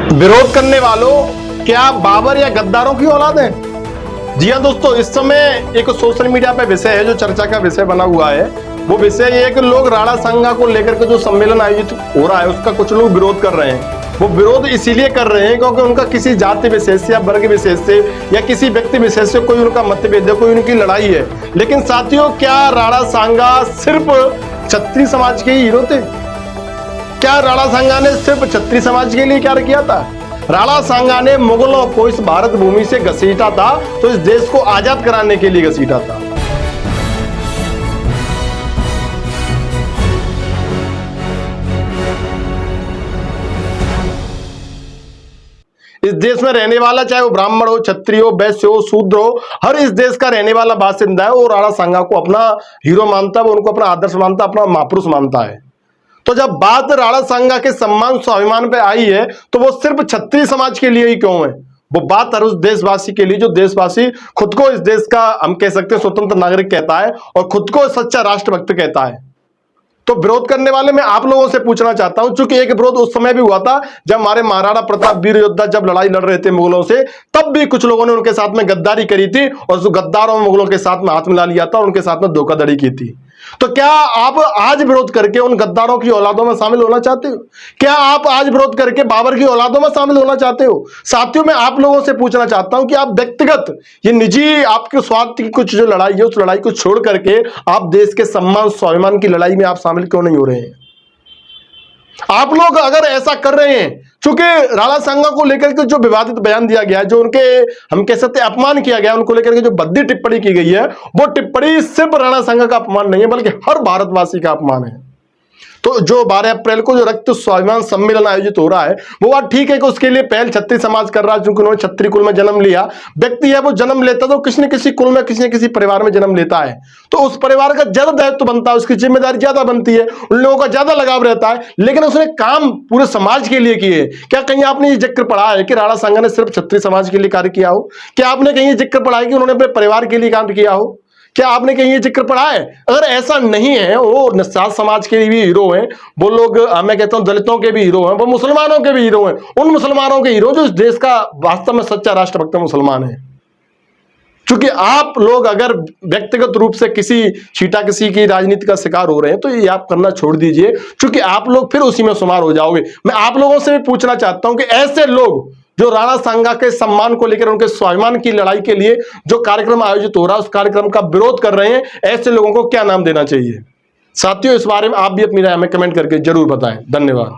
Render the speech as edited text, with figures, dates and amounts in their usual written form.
विरोध करने वालों, क्या आप बाबर या गद्दारों की औलाद हैं? जी हाँ दोस्तों, इस समय एक सोशल मीडिया पे विषय है जो चर्चा का विषय बना हुआ है। वो विषय ये है कि लोग राणा सांगा को लेकर के जो सम्मेलन आयोजित हो रहा है उसका कुछ लोग विरोध कर रहे हैं। वो विरोध इसीलिए कर रहे हैं क्योंकि उनका किसी जाति विशेष से या वर्ग विशेष से या किसी व्यक्ति विशेष से कोई उनका मतभेद है, कोई उनकी लड़ाई है। लेकिन साथियों, क्या राणा सांगा सिर्फ क्षत्रिय समाज के ही हीरो थे? क्या राणा सांगा ने सिर्फ क्षत्रिय समाज के लिए क्या किया था? राणा सांगा ने मुगलों को इस भारत भूमि से घसीटा था, तो इस देश को आजाद कराने के लिए घसीटा था। इस देश में रहने वाला, चाहे वो ब्राह्मण हो, क्षत्रिय हो, वैश्य हो, शूद्र हो, हर इस देश का रहने वाला बासिंदा है, वो राणा सांगा को अपना हीरो मानता है, वो उनको अपना आदर्श मानता है, अपना महापुरुष मानता है। तो जब बात राणा सांगा के सम्मान स्वाभिमान पे आई है तो वो सिर्फ क्षत्रिय समाज के लिए ही क्यों है? वो बात हर उस देशवासी के लिए जो देशवासी खुद को इस देश का, हम कह सकते हैं, स्वतंत्र नागरिक कहता है और खुद को सच्चा राष्ट्रभक्त कहता है। तो विरोध करने वाले मैं आप लोगों से पूछना चाहता हूं, चूंकि एक विरोध उस समय भी हुआ था जब हमारे महाराणा प्रताप वीर योद्धा जब लड़ाई लड़ रहे थे मुगलों से, तब भी कुछ लोगों ने उनके साथ में गद्दारी करी थी और उस गद्दारों मुगलों के साथ में हाथ मिला लिया था और उनके साथ में धोखाधड़ी की थी। तो क्या आप आज विरोध करके उन गद्दारों की औलादों में शामिल होना चाहते हो? क्या आप आज विरोध करके बाबर की औलादों में शामिल होना चाहते हो? साथियों, मैं आप लोगों से पूछना चाहता हूं कि आप व्यक्तिगत ये निजी आपके स्वार्थ की कुछ जो लड़ाई है उस लड़ाई को छोड़ करके आप देश के सम्मान स्वाभिमान की लड़ाई में आप शामिल क्यों नहीं हो रहे हैं? आप लोग अगर ऐसा कर रहे हैं, चूंकि राणा सांगा को लेकर के जो विवादित बयान दिया गया है, जो उनके हम कह सकते हैं अपमान किया गया, उनको लेकर के जो भद्दी टिप्पणी की गई है, वो टिप्पणी सिर्फ राणा सांगा का अपमान नहीं है बल्कि हर भारतवासी का अपमान है। तो जो 12 अप्रैल को जो रक्त स्वाभिमान सम्मेलन आयोजित हो रहा है, वो बात ठीक है कि उसके लिए पहल क्षत्रिय समाज कर रहा है, क्योंकि उन्होंने क्षत्रिय कुल में जन्म लिया। व्यक्ति है वो जन्म लेता तो किसी न किसी कुल में, किसी न किसी परिवार में जन्म लेता है, तो उस परिवार का ज्यादा दायित्व बनता है, उसकी जिम्मेदारी ज्यादा बनती है, उन लोगों का ज्यादा लगाव रहता है। लेकिन उसने काम पूरे समाज के लिए किए। क्या कहीं आपने ये जिक्र पढ़ा है कि राणा सांगा ने सिर्फ क्षत्रिय समाज के लिए कार्य किया हो? क्या आपने कहीं ये जिक्र पढ़ा है कि उन्होंने अपने परिवार के लिए काम किया हो? क्या आपने कहीं ये जिक्र पढ़ा है? अगर ऐसा नहीं है, वो निषाद समाज के भी हीरो हैं, वो लोग, मैं कहता हूं दलितों के भी हीरो हैं, वो मुसलमानों के भी हीरो हैं, उन मुसलमानों के हीरो जो इस देश का वास्तव में सच्चा राष्ट्रभक्त मुसलमान है। क्योंकि आप लोग अगर व्यक्तिगत रूप से किसी छीटा किसी की राजनीति का शिकार हो रहे हैं तो ये आप करना छोड़ दीजिए, क्योंकि आप लोग फिर उसी में शुमार हो जाओगे। मैं आप लोगों से भी पूछना चाहता हूं कि ऐसे लोग जो राणा सांगा के सम्मान को लेकर, उनके स्वाभिमान की लड़ाई के लिए जो कार्यक्रम आयोजित हो रहा है उस कार्यक्रम का विरोध कर रहे हैं, ऐसे लोगों को क्या नाम देना चाहिए? साथियों, इस बारे में आप भी अपनी राय में कमेंट करके जरूर बताएं। धन्यवाद।